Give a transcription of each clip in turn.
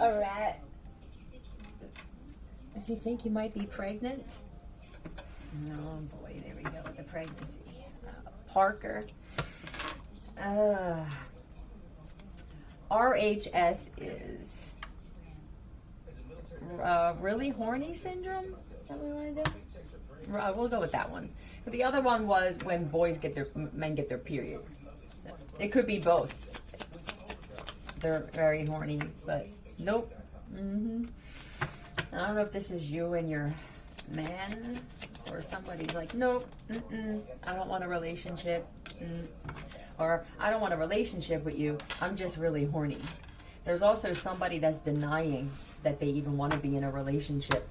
A rat. If you think you might be pregnant. Oh boy, there we go with the pregnancy. Parker. RHS is really horny syndrome. Is that what we want to do? We'll go with that one. But the other one was when men get their period. So it could be both. They're very horny, but nope. I don't know if this is you and your man, or somebody's like, nope, I don't want a relationship, or I don't want a relationship with you, I'm just really horny. There's also somebody that's denying that they even want to be in a relationship.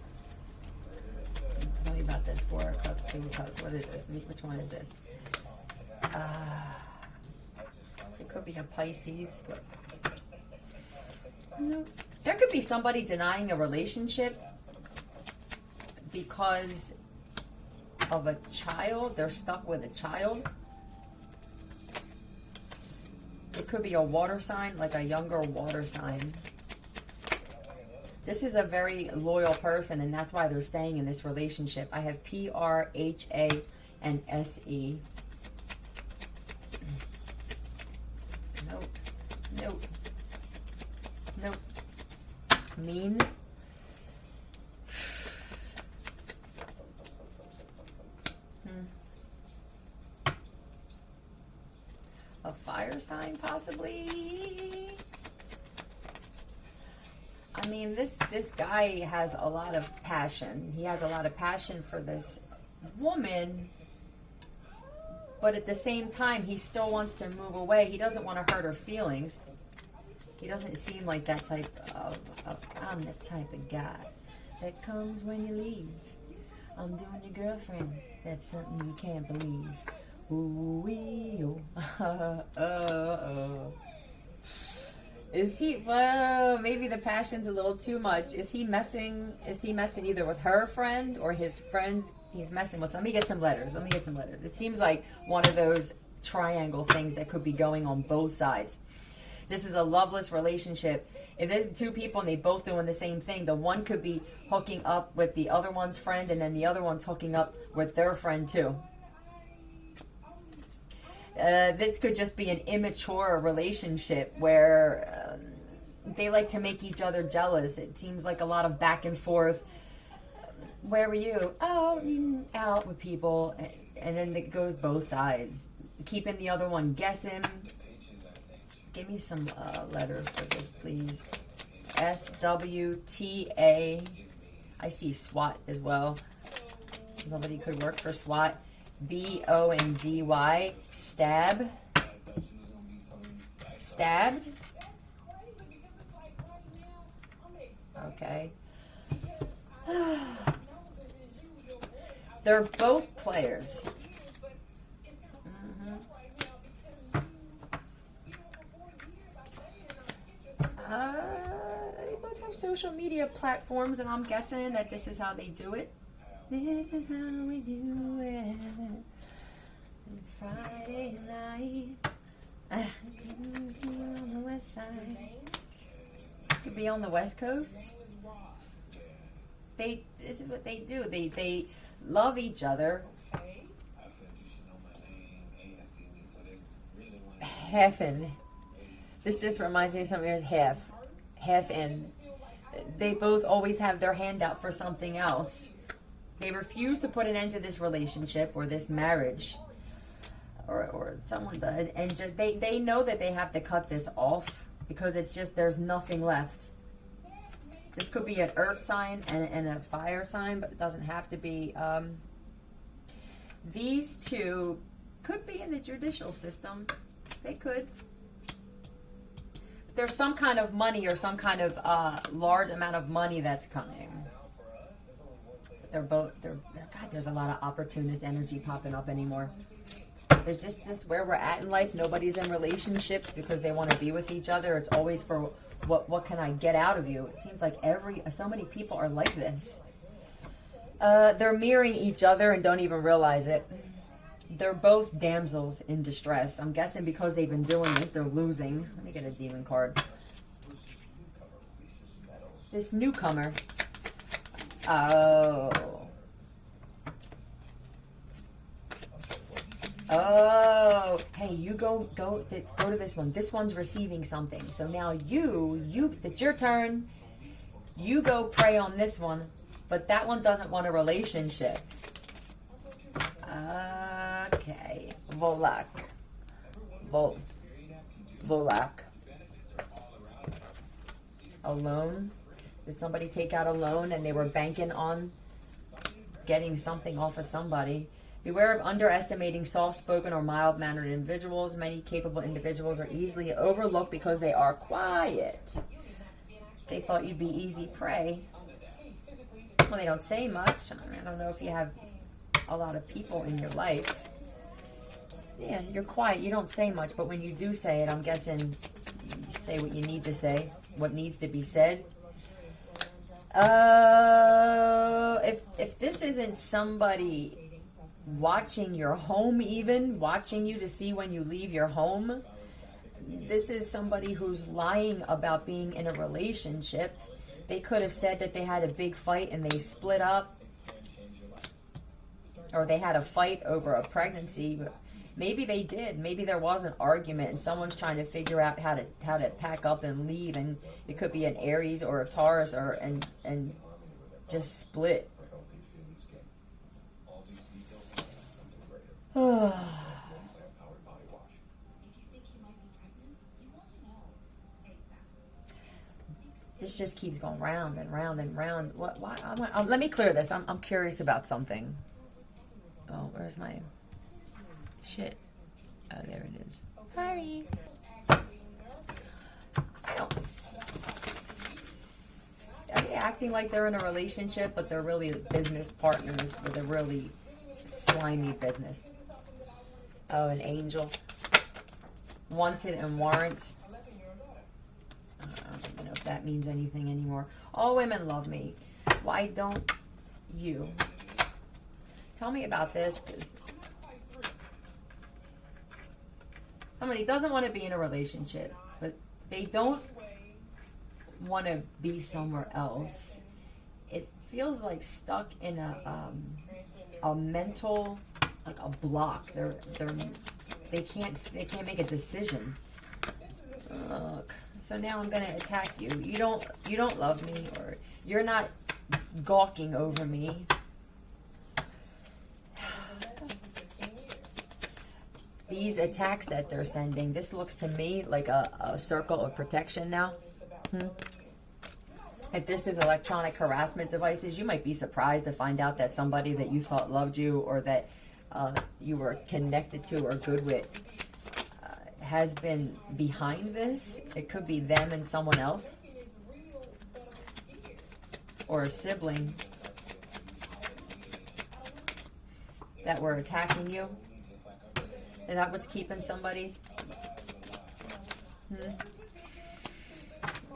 Tell me about this. 4 of Cups, 2 of Cups. What is this? Which one is this? It could be a Pisces, but no. There could be somebody denying a relationship because of a child. They're stuck with a child. It could be a water sign, like a younger water sign. This is a very loyal person, and that's why they're staying in this relationship. I have PRHA and SE. Nope. Nope. Nope. Mean. A fire sign, possibly. I mean, this guy has a lot of passion. He has a lot of passion for this woman, but at the same time, he still wants to move away. He doesn't want to hurt her feelings. He doesn't seem like that type of I'm the type of guy that comes when you leave. I'm doing your girlfriend. That's something you can't believe. Ooh-wee-oh. Is he, well, maybe the passion's a little too much. Is he messing either with her friend or his friends? He's messing with, let me get some letters. It seems like one of those triangle things that could be going on both sides. This is a loveless relationship. If there's two people and they both doing the same thing, the one could be hooking up with the other one's friend, and then the other one's hooking up with their friend too. This could just be an immature relationship where they like to make each other jealous. It seems like a lot of back and forth. Where were you? Oh, out with people. And then it goes both sides. Keeping the other one guessing. Give me some letters for this, please. SWTA. I see SWAT as well. Somebody could work for SWAT. BONDY. Stab. Stabbed. Okay. They're both players. They both have social media platforms, and I'm guessing that this is how they do it. This is how we do it. It's Friday night. On the west side. Could be on the west coast. This is what they do. They love each other. Half in. This just reminds me of something as half in. They both always have their hand out for something else. They refuse to put an end to this relationship or this marriage, or someone does, and just, they know that they have to cut this off because it's just there's nothing left. This could be an earth sign and a fire sign, but it doesn't have to be. These two could be in the judicial system. They could. There's some kind of money or some kind of large amount of money that's coming. God, there's a lot of opportunist energy popping up anymore. There's just this where we're at in life. Nobody's in relationships because they want to be with each other. It's always for what can I get out of you? It seems like so many people are like this. They're mirroring each other and don't even realize it. They're both damsels in distress. I'm guessing because they've been doing this, they're losing. Let me get a demon card. This newcomer. Oh. Oh, hey, you go to this one. This one's receiving something. So now it's your turn. You go prey on this one, but that one doesn't want a relationship. Okay, Volak. Alone. Did somebody take out a loan and they were banking on getting something off of somebody? Beware of underestimating soft-spoken or mild-mannered individuals. Many capable individuals are easily overlooked because they are quiet. They thought you'd be easy prey. Well, they don't say much. I don't know if you have a lot of people in your life. Yeah, you're quiet. You don't say much, but when you do say it, I'm guessing you say what you need to say, what needs to be said. If this isn't somebody watching your home, even watching you to see when you leave your home, this is somebody who's lying about being in a relationship. They could have said that they had a big fight and they split up, or they had a fight over a pregnancy. Maybe they did. Maybe there was an argument and someone's trying to figure out how to pack up and leave, and it could be an Aries or a Taurus and just split. This just keeps going round and round and round. Why? Let me clear this. I'm curious about something. Oh, where's my shit? Oh, there it is. Sorry. Are they acting like they're in a relationship, but they're really business partners with a really slimy business? Oh, an angel. Wanted and warrants. I don't even know if that means anything anymore. All women love me. Why don't you? Tell me about this, because somebody doesn't want to be in a relationship, but they don't want to be somewhere else. It feels like stuck in a mental, like a block. They can't make a decision. Look. So now I'm gonna attack you. You don't love me, or you're not gawking over me. These attacks that they're sending, this looks to me like a circle of protection now. If this is electronic harassment devices, you might be surprised to find out that somebody that you thought loved you, or that you were connected to or good with, has been behind this. It could be them and someone else, or a sibling that were attacking you. Is that what's keeping somebody?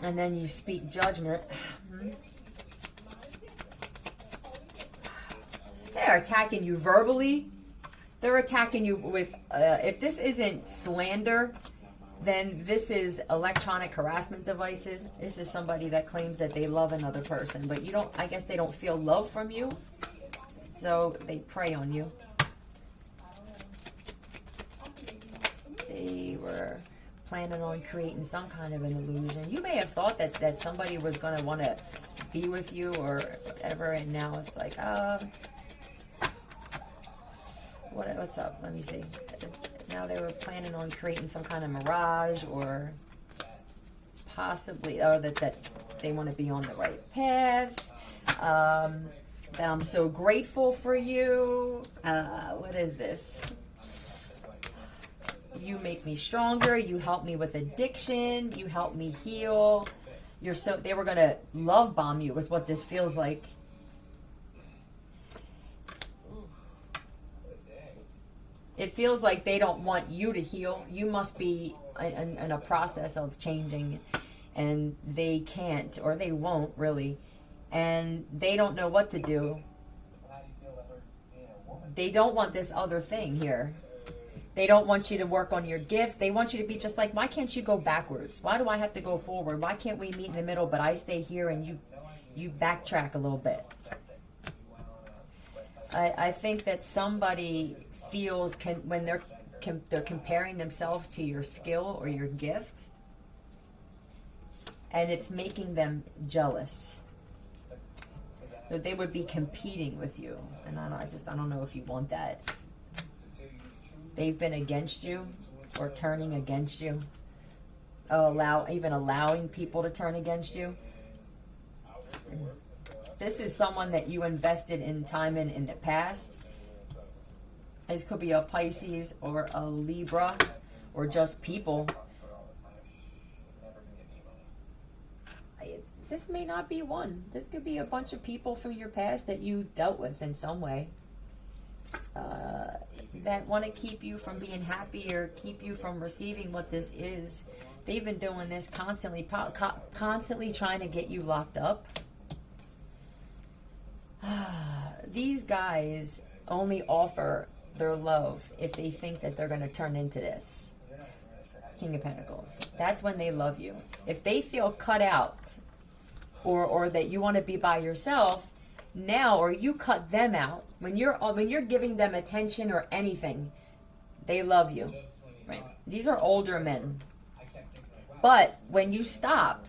And then you speak judgment. They're attacking you verbally. They're attacking you with, if this isn't slander, then this is electronic harassment devices. This is somebody that claims that they love another person, but I guess they don't feel love from you, so they prey on you. They were planning on creating some kind of an illusion. You may have thought that somebody was going to want to be with you or whatever, and now it's like, what's up? Let me see. Now they were planning on creating some kind of mirage, or possibly, that they want to be on the right path. That I'm so grateful for you. What is this? You make me stronger. You help me with addiction. You help me heal. They were going to love bomb you, is what this feels like. It feels like they don't want you to heal. You must be in a process of changing, and they can't, or they won't really, and they don't know what to do. They don't want this other thing here. They don't want you to work on your gift. They want you to be just like, why can't you go backwards? Why do I have to go forward? Why can't we meet in the middle, but I stay here and you backtrack a little bit? I think that somebody feels when they're comparing themselves to your skill or your gift, and it's making them jealous. So they would be competing with you, and I don't know if you want that. They've been against you or turning against you. Even allowing people to turn against you. This is someone that you invested in time in the past. This could be a Pisces or a Libra or just people. This may not be one. This could be a bunch of people from your past that you dealt with in some way. That want to keep you from being happy or keep you from receiving what this is. They've been doing this constantly, constantly trying to get you locked up. These guys only offer their love if they think that they're going to turn into this. King of Pentacles. That's when they love you. If they feel cut out or that you want to be by yourself now, or you cut them out, when you're giving them attention or anything, they love you. Right? These are older men. But when you stop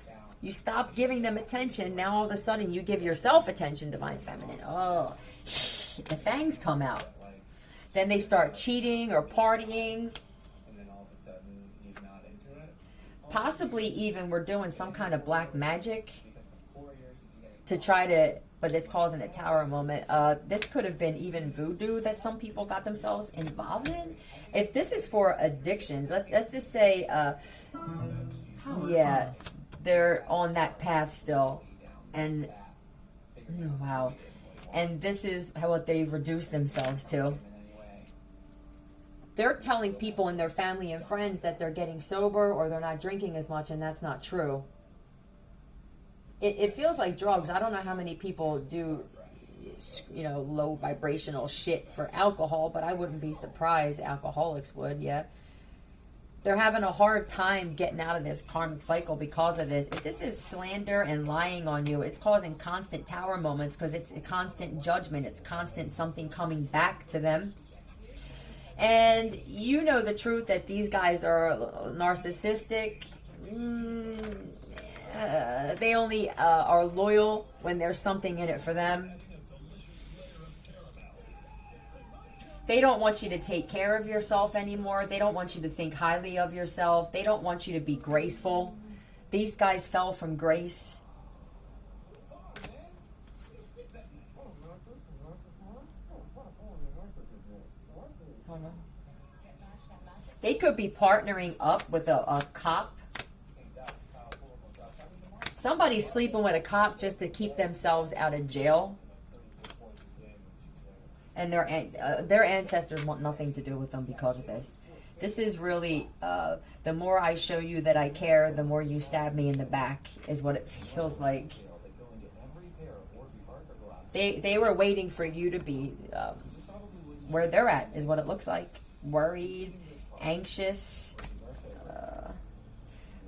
giving them attention, now all of a sudden you give yourself attention, Divine Feminine. Oh, the fangs come out. Then they start cheating or partying. Possibly even we're doing some kind of black magic to try to, but it's causing a tower moment. This could have been even voodoo that some people got themselves involved in. If this is for addictions, let's just say, yeah, they're on that path still. And, wow. And this is what they've reduced themselves to. They're telling people in their family and friends that they're getting sober or they're not drinking as much, and that's not true. It feels like drugs. I don't know how many people do, low vibrational shit for alcohol, but I wouldn't be surprised alcoholics would, yeah. They're having a hard time getting out of this karmic cycle because of this. If this is slander and lying on you, it's causing constant tower moments because it's a constant judgment. It's constant something coming back to them. And you know the truth that these guys are narcissistic. They only are loyal when there's something in it for them. They don't want you to take care of yourself anymore. They don't want you to think highly of yourself. They don't want you to be graceful. These guys fell from grace. They could be partnering up with a cop. Somebody's sleeping with a cop just to keep themselves out of jail. And their ancestors want nothing to do with them because of this. This is really, the more I show you that I care, the more you stab me in the back, is what it feels like. They were waiting for you to be where they're at, is what it looks like. Worried, anxious.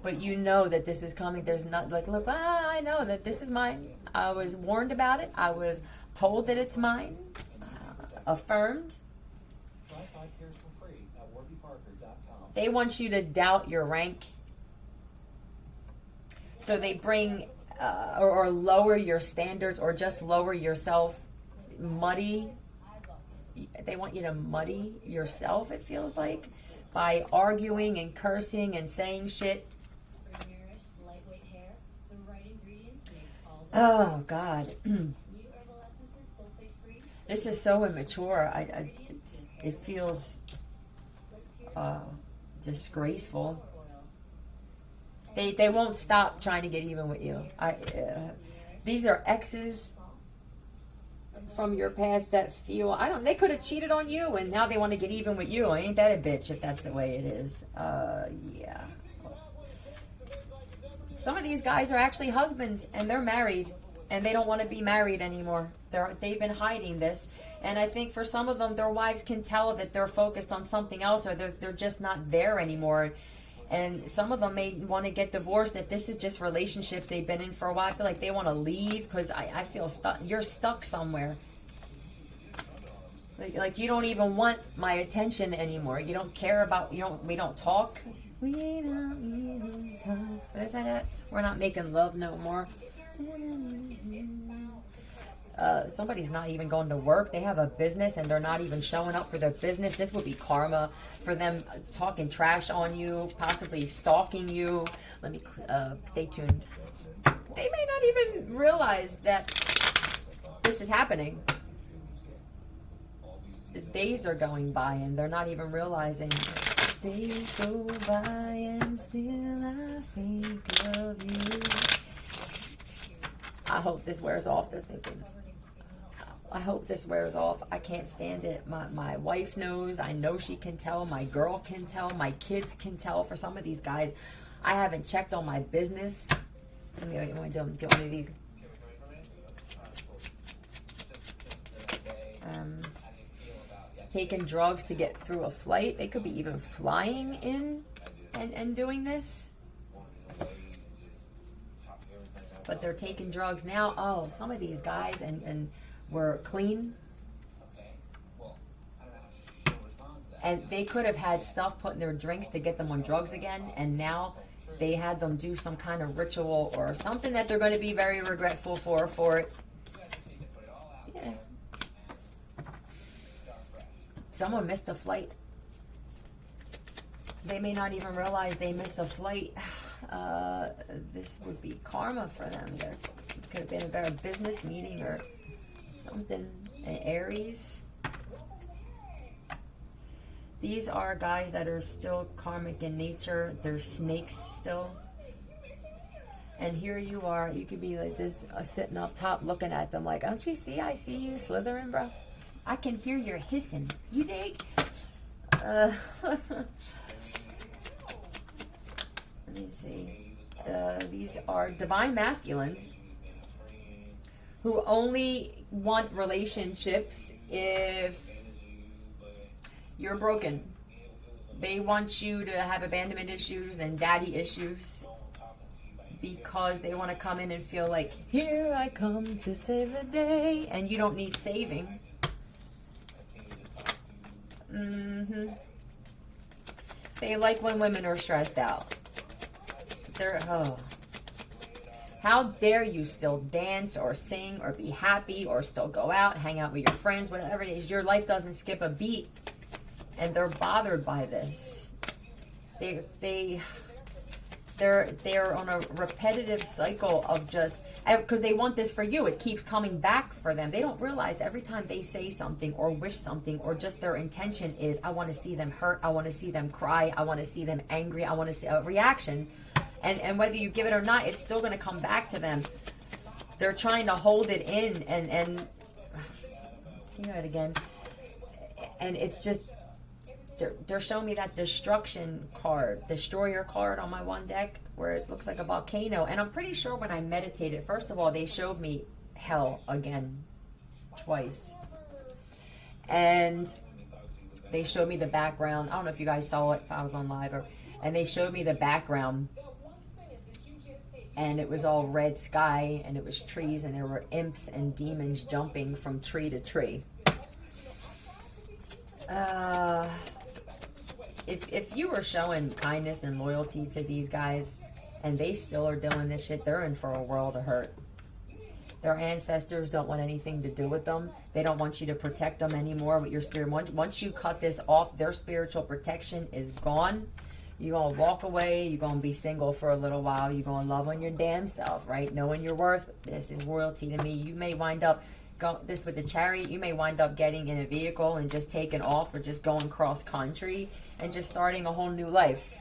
But you know that this is coming. There's not like, look, I know that this is mine. I was warned about it. I was told that it's mine. Affirmed. They want you to doubt your rank. So they bring or lower your standards or just lower yourself. Muddy. They want you to muddy yourself, it feels like, by arguing and cursing and saying shit. Oh, God. This is so immature. It feels disgraceful. They won't stop trying to get even with you. These are exes from your past that feel, they could have cheated on you and now they want to get even with you. Ain't that a bitch if that's the way it is? Yeah. Some of these guys are actually husbands and they're married. and they don't want to be married anymore. They've been hiding this, and I think for some of them, their wives can tell that they're focused on something else, or they're just not there anymore. And some of them may want to get divorced if this is just relationships they've been in for a while. I feel like they want to leave because I feel stuck. You're stuck somewhere. Like you don't even want my attention anymore. You don't care about, we don't talk. We don't even talk. What is that at? We're not making love no more. Somebody's not even going to work. They have a business and they're not even showing up for their business. This would be karma for them talking trash on you, possibly stalking you. Let me stay tuned. They may not even realize that this is happening. The days are going by and they're not even realizing. Days go by and still I think of you. I hope this wears off, they're thinking. I hope this wears off. I can't stand it. My wife knows. I know she can tell. My girl can tell. My kids can tell. For some of these guys, I haven't checked on my business. Let me get one of these. Taking drugs to get through a flight. They could be even flying in and doing this. But they're taking drugs now. Oh, some of these guys and were clean. And they could have had stuff put in their drinks to get them on drugs again. And now they had them do some kind of ritual or something that they're going to be very regretful for it. Yeah. Someone missed a flight. They may not even realize they missed a flight. This would be karma for them. There could have been a better business meeting or something. An Aries. These are guys that are still karmic in nature. They're snakes still. And here you are. You could be like this, sitting up top looking at them like, don't you see? I see you slithering, bro. I can hear your hissing. You dig? Let me see. These are divine masculines who only want relationships if you're broken. They want you to have abandonment issues and daddy issues because they want to come in and feel like, here I come to save the day, and you don't need saving. They like when women are stressed out. How dare you still dance or sing or be happy or still go out, hang out with your friends, whatever it is. Your life doesn't skip a beat. And they're bothered by this. They're on a repetitive cycle of just, because they want this for you. It keeps coming back for them. They don't realize every time they say something or wish something or just their intention is, I want to see them hurt. I want to see them cry. I want to see them angry. I want to see a reaction. And whether you give it or not, it's still going to come back to them. They're trying to hold it in and you know it again. And it's just, they're showing me that destruction card, destroyer card on my one deck where it looks like a volcano. And I'm pretty sure when I meditated, first of all, they showed me hell again twice. And they showed me the background. I don't know if you guys saw it, if I was on live. And they showed me the background. And it was all red sky and it was trees and there were imps and demons jumping from tree to tree. If you were showing kindness and loyalty to these guys and they still are doing this shit, they're in for a world of hurt. Their ancestors don't want anything to do with them. They don't want you to protect them anymore with your spirit. Once you cut this off, their spiritual protection is gone. You're going to walk away. You're going to be single for a little while. You're going to love on your damn self, right? Knowing your worth. This is royalty to me. You may wind up, this with the chariot, you may wind up getting in a vehicle and just taking off or just going cross country and just starting a whole new life.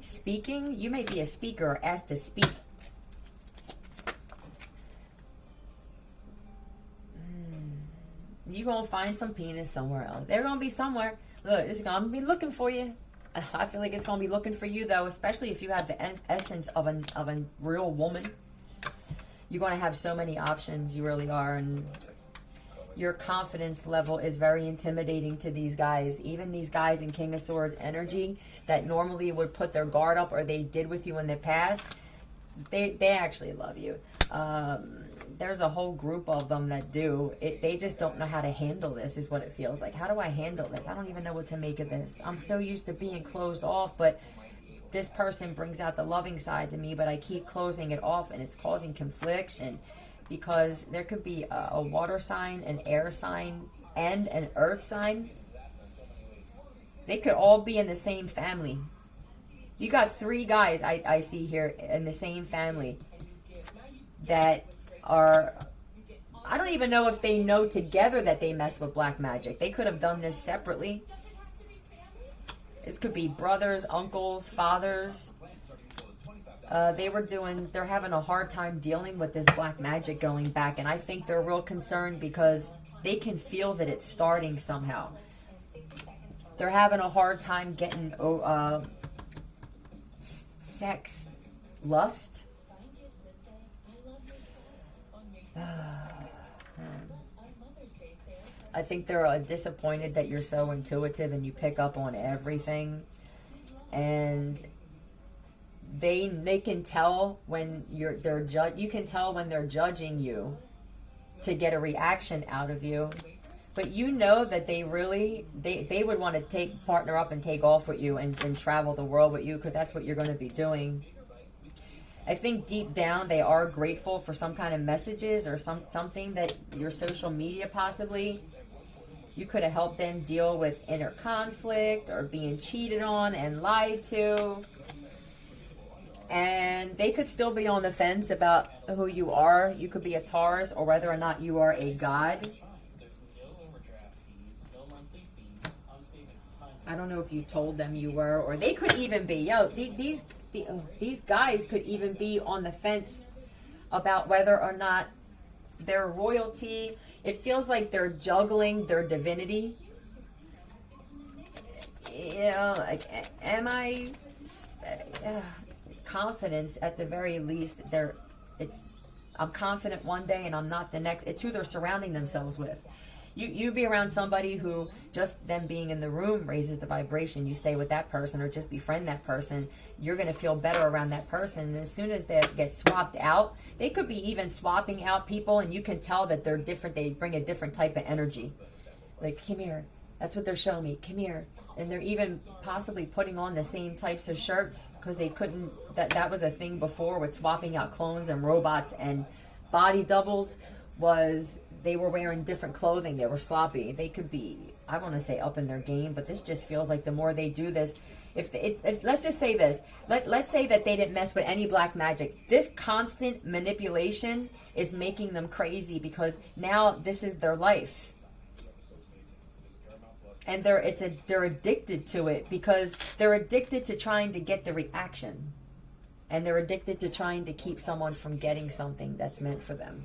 Speaking, you may be a speaker or asked to speak. You're going to find some penis somewhere else. They're going to be somewhere. Look, it's going to be looking for you. I feel like it's going to be looking for you, though, especially if you have the essence of a real woman. You're going to have so many options. You really are. And your confidence level is very intimidating to these guys. Even these guys in King of Swords energy that normally would put their guard up, or they did with you in the past, they actually love you. There's a whole group of them that do. They just don't know how to handle this, is what it feels like. How do I handle this? I don't even know what to make of this. I'm so used to being closed off, but this person brings out the loving side to me, but I keep closing it off, and it's causing confliction. Because there could be a water sign, an air sign, and an earth sign. They could all be in the same family. You got 3 guys I see here in the same family that are... I don't even know if they know together that they messed with black magic. They could have done this separately. This could be brothers, uncles, fathers. They're having a hard time dealing with this black magic going back, and I think they're real concerned because they can feel that it's starting somehow. They're having a hard time getting sex, lust. I think they're disappointed that you're so intuitive and you pick up on everything, and they can tell when you can tell when they're judging you to get a reaction out of you, but you know that they would want to partner up and take off with you and travel the world with you, because that's what you're going to be doing. I think deep down they are grateful for some kind of messages or something that your social media possibly. You could have helped them deal with inner conflict or being cheated on and lied to. And they could still be on the fence about who you are. You could be a Taurus, or whether or not you are a god. I don't know if you told them you were, or they could even be. These guys could even be on the fence about whether or not they're royalty. It feels like they're juggling their divinity. Am I... confidence at the very least. I'm confident one day and I'm not the next. It's who they're surrounding themselves with. You be around somebody who just them being in the room raises the vibration. You stay with that person or just befriend that person. You're going to feel better around that person. And as soon as they get swapped out, they could be even swapping out people, and you can tell that they're different. They bring a different type of energy. Like, come here. That's what they're showing me. Come here. And they're even possibly putting on the same types of shirts because they couldn't. That was a thing before with swapping out clones and robots and body doubles. Was they were wearing different clothing. They were sloppy. They could be, I want to say, up in their game, but this just feels like the more they do this, if let's just say this, let's say that they didn't mess with any black magic. This constant manipulation is making them crazy because now this is their life. And they're addicted to it because they're addicted to trying to get the reaction. And they're addicted to trying to keep someone from getting something that's meant for them.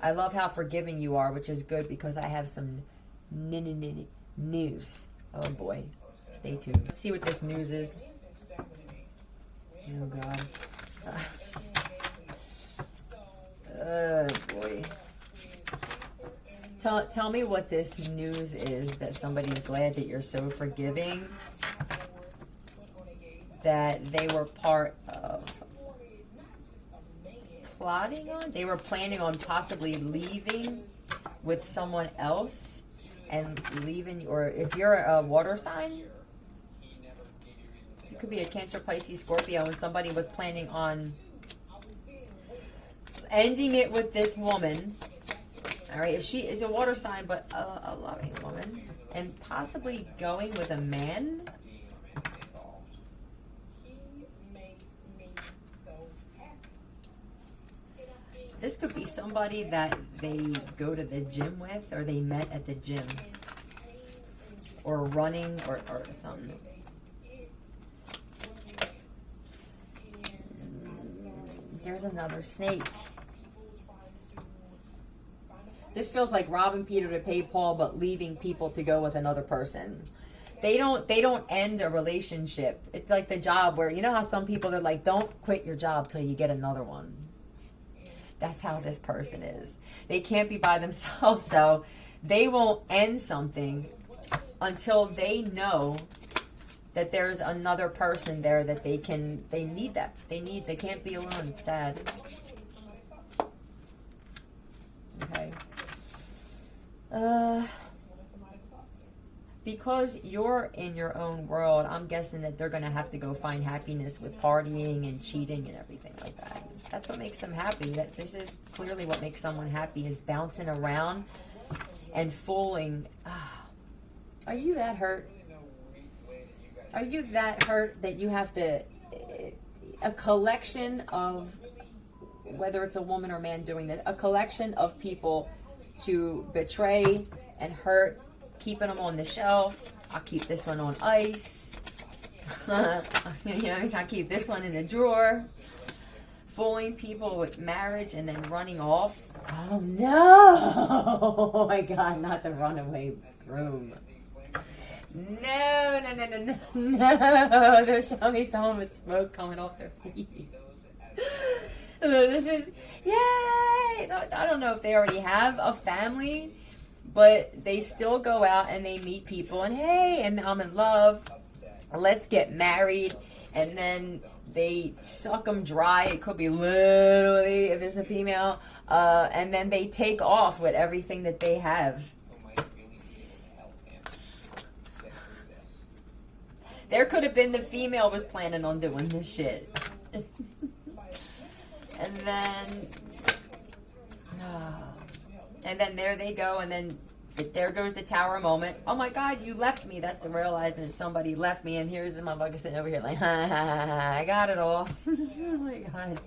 I love how forgiving you are, which is good because I have some news. Oh boy. Stay tuned. Let's see what this news is. Oh God. Oh boy. Tell me what this news is that somebody's glad that you're so forgiving, that they were part of plotting on. They were planning on possibly leaving with someone else and leaving, or if you're a water sign, it could be a Cancer, Pisces, Scorpio, and somebody was planning on ending it with this woman. All right, if she is a water sign, but a loving woman, and possibly going with a man. This could be somebody that they go to the gym with, or they met at the gym, or running, or something. There's another snake. This feels like robbing Peter to pay Paul, but leaving people to go with another person. They don't end a relationship. It's like the job where, you know how some people are like, don't quit your job till you get another one. That's how this person is. They can't be by themselves, so they won't end something until they know that there's another person there that they need that. They can't be alone. It's sad. Okay. Because you're in your own world, I'm guessing that they're going to have to go find happiness with partying and cheating and everything like that. That's what makes them happy. This is clearly what makes someone happy, is bouncing around and fooling. Are you that hurt? Are you that hurt that you have to... A collection of, whether it's a woman or man doing this, a collection of people to betray and hurt, keeping them on the shelf. I'll keep this one on ice. I keep this one in a drawer. Fooling people with marriage and then running off. Oh no! Oh my God, not the runaway groom. No. They're showing me someone with smoke coming off their feet. This is, yay! I don't know if they already have a family, but they still go out and they meet people and hey, and I'm in love. Let's get married. And then they suck them dry. It could be literally, if it's a female. And then they take off with everything that they have. There could have been the female was planning on doing this shit. And then there they go, and then there goes the tower moment. Oh my God, you left me. That's the realizing that somebody left me, and here's the motherfucker sitting over here like, ha, ha, ha, ha, I got it all. Oh my God.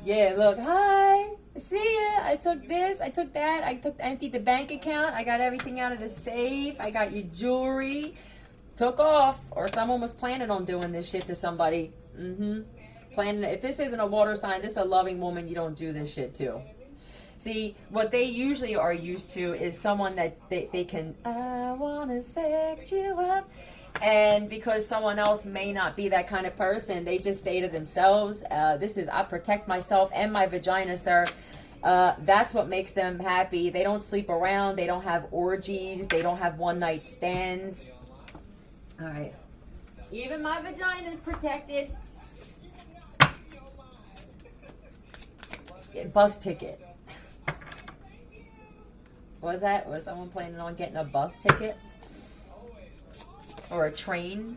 Yeah, look, hi, see ya. I took this, I took that, I emptied the bank account, I got everything out of the safe, I got your jewelry. Took off, or someone was planning on doing this shit to somebody. Planning. If this isn't a water sign, this is a loving woman you don't do this shit to. See, what they usually are used to is someone that they can, I wanna sex you up. And because someone else may not be that kind of person, they just stay to themselves. This is, I protect myself and my vagina, sir. That's what makes them happy. They don't sleep around. They don't have orgies. They don't have one-night stands. All right. Even my vagina is protected. Bus ticket. Was someone planning on getting a bus ticket? Or a train?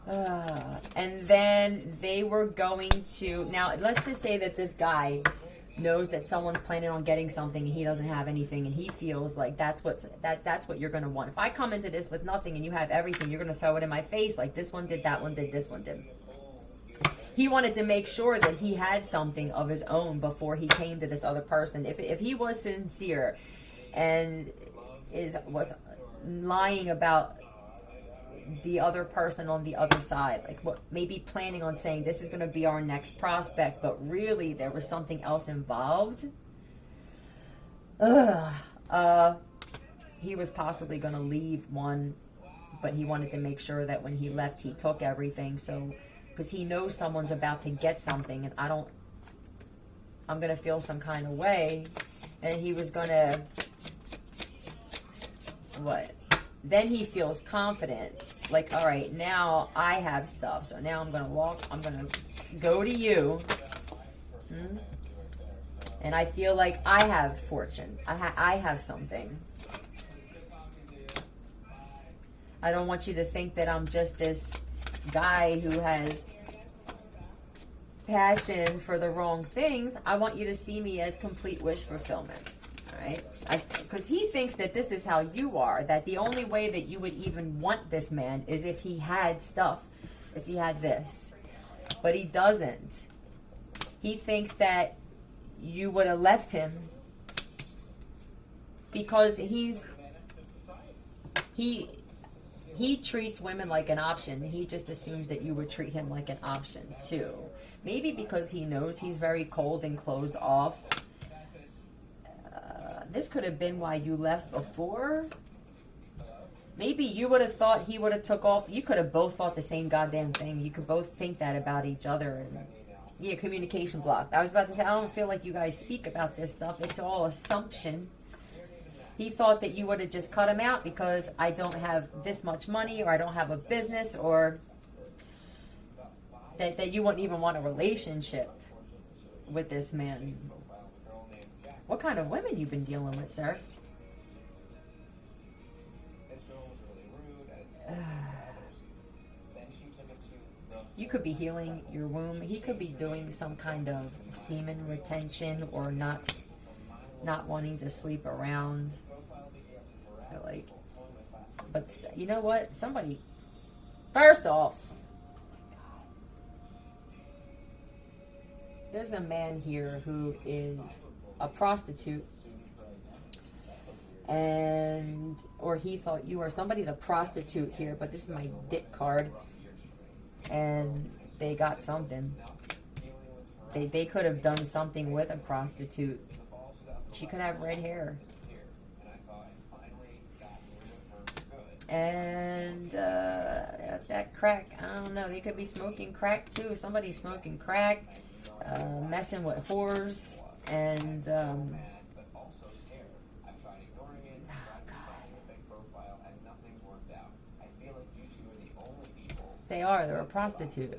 And then they were going to... Now, let's just say that this guy knows that someone's planning on getting something and he doesn't have anything, and he feels like that's what you're going to want. If I come into this with nothing and you have everything, you're going to throw it in my face like this one did, that one did, this one did. He wanted to make sure that he had something of his own before he came to this other person. If he was sincere and was lying about the other person on the other side, like what, maybe planning on saying this is going to be our next prospect, but really there was something else involved. He was possibly going to leave one, but he wanted to make sure that when he left he took everything. So because he knows someone's about to get something, and I'm going to feel some kind of way, and he was going to then he feels confident, like, all right, now I have stuff, so now I'm going to go to you, and I feel like I have fortune, I have something. I don't want you to think that I'm just this guy who has passion for the wrong things. I want you to see me as complete wish fulfillment. Right? Because he thinks that this is how you are, that the only way that you would even want this man is if he had stuff, if he had this. But he doesn't. He thinks that you would have left him because he treats women like an option. He just assumes that you would treat him like an option too. Maybe because he knows he's very cold and closed off. This could have been why you left before. Maybe you would have thought he would have took off. You could have both thought the same goddamn thing. You could both think that about each other. And Yeah, communication blocked. I was about to say, I don't feel like you guys speak about this stuff. It's all assumption. He thought that you would have just cut him out because I don't have this much money, or I don't have a business, or that you wouldn't even want a relationship with this man. What kind of women you've been dealing with, sir? You could be healing your womb. He could be doing some kind of semen retention, or not wanting to sleep around. Like, but you know what? Somebody, first off, there's a man here who is a prostitute, or he thought you were. Somebody's a prostitute here, but this is my dick card. And they got something. They could have done something with a prostitute. She could have red hair. And that crack, I don't know. They could be smoking crack too. Somebody's smoking crack, messing with whores, and they're a prostitute.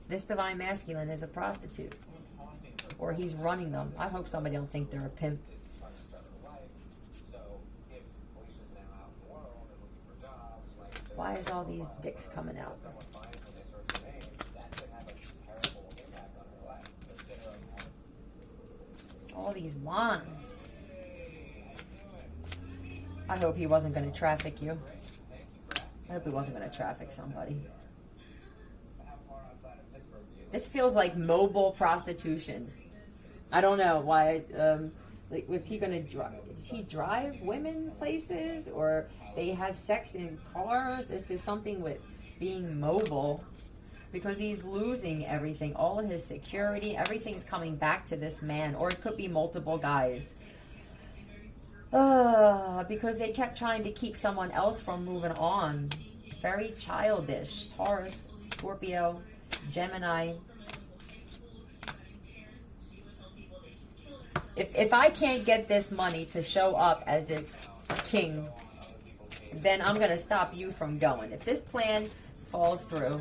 This divine masculine is a prostitute. Or he's running them. I hope somebody don't think they're a pimp. Why is all these dicks coming out? All these wands. I hope he wasn't going to traffic you. I hope he wasn't going to traffic somebody. This feels like mobile prostitution. I don't know why. Like, was he gonna drive? Does he drive women places, or they have sex in cars? This is something with being mobile, because he's losing everything, all of his security. Everything's coming back to this man, or it could be multiple guys. Because they kept trying to keep someone else from moving on. Very childish. Taurus, Scorpio, Gemini. If I can't get this money to show up as this king, then I'm going to stop you from going. If this plan falls through,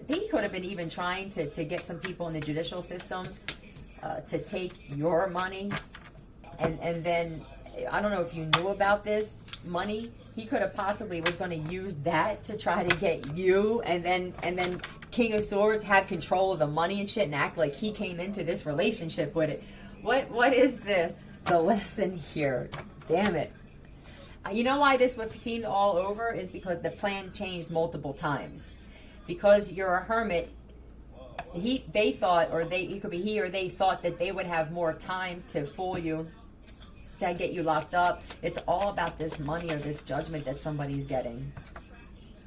they could have been even trying to get some people in the judicial system to take your money. And then, I don't know if you knew about this money. He could have possibly was going to use that to try to get you, and then King of Swords have control of the money and shit, and act like he came into this relationship with it. What is the lesson here? Damn it. You know why this was seen all over is because the plan changed multiple times. Because you're a hermit, they thought, or it could be he or they thought that they would have more time to fool you, to get you locked up. It's all about this money or this judgment that somebody's getting.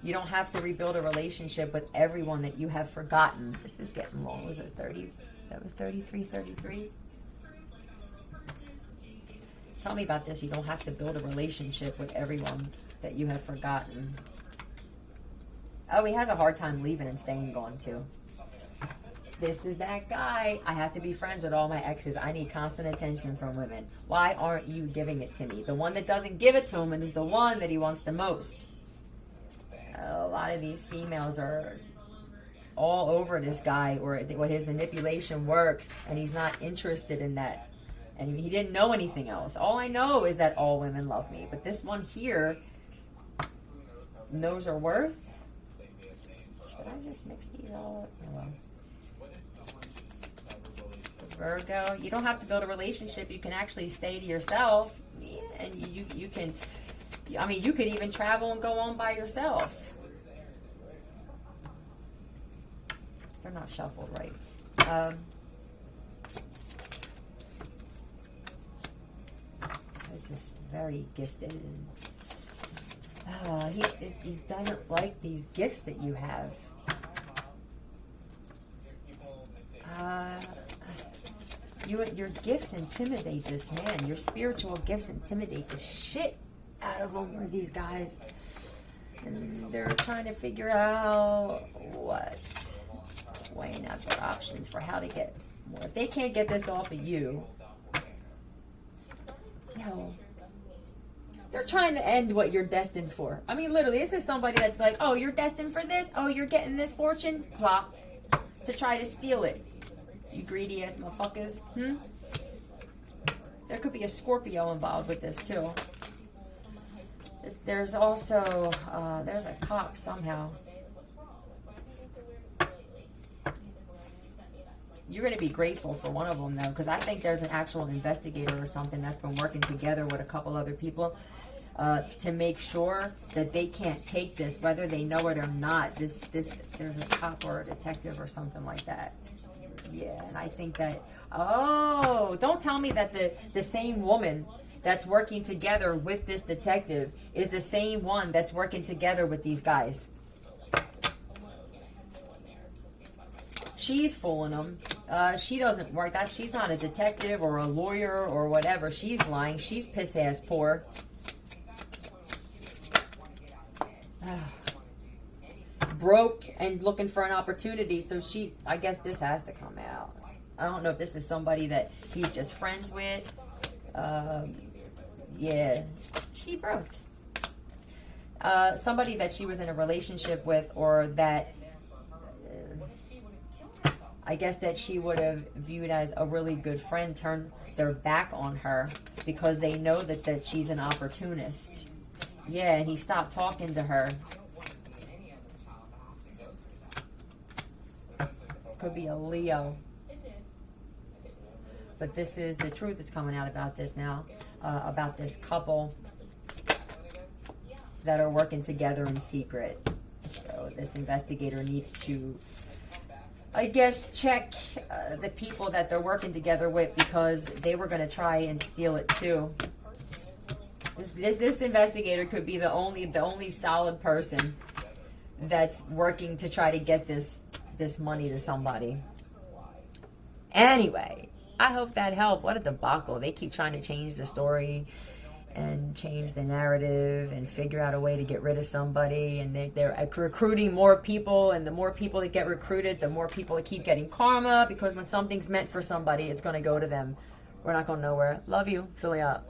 You don't have to rebuild a relationship with everyone that you have forgotten. This is getting long. Was it 30? That was 33, 33? Tell me about this. You don't have to build a relationship with everyone that you have forgotten. Oh, he has a hard time leaving and staying gone too. This is that guy. I have to be friends with all my exes. I need constant attention from women. Why aren't you giving it to me? The one that doesn't give it to him is the one that he wants the most. A lot of these females are all over this guy, or what his manipulation works, and he's not interested in that. And he didn't know anything else. All I know is that all women love me. But this one here knows her worth. Should I just mix these all up? Oh, well. Virgo, you don't have to build a relationship. You can actually stay to yourself, and you can. I mean, you could even travel and go on by yourself. They're not shuffled right. It's just very gifted, and he doesn't like these gifts that you have. Your gifts intimidate this man. Your spiritual gifts intimidate the shit out of them with these guys. And they're trying to figure out what weighing out their options for how to get more. If they can't get this off of you, they're trying to end what you're destined for. I mean, literally, this is somebody that's like, oh, you're destined for this? Oh, you're getting this fortune? Plop. To try to steal it. You greedy ass motherfuckers. There could be a Scorpio involved with this, too. There's also, there's a cock somehow. You're going to be grateful for one of them, though, because I think there's an actual investigator or something that's been working together with a couple other people to make sure that they can't take this, whether they know it or not. There's a cop or a detective or something like that. Yeah, and I think that, oh, don't tell me that the same woman that's working together with this detective is the same one that's working together with these guys. She's fooling them. She doesn't work. She's not a detective or a lawyer or whatever. She's lying. She's piss ass poor. Broke and looking for an opportunity. So I guess this has to come out. I don't know if this is somebody that he's just friends with. Yeah, she broke. Somebody that she was in a relationship with, or that I guess that she would have viewed as a really good friend, turned their back on her because they know that she's an opportunist. Yeah, and he stopped talking to her. Could be a Leo. But this is the truth that's coming out about this now. About this couple that are working together in secret. So this investigator needs to, I guess, check the people that they're working together with, because they were going to try and steal it too. This investigator could be the only solid person that's working to try to get this money to somebody. Anyway, I hope that helped. What a debacle. They keep trying to change the story and change the narrative and figure out a way to get rid of somebody, and they're recruiting more people, and the more people that get recruited, the more people that keep getting karma, because when something's meant for somebody, it's going to go to them. We're not going nowhere. Love you. Philly up.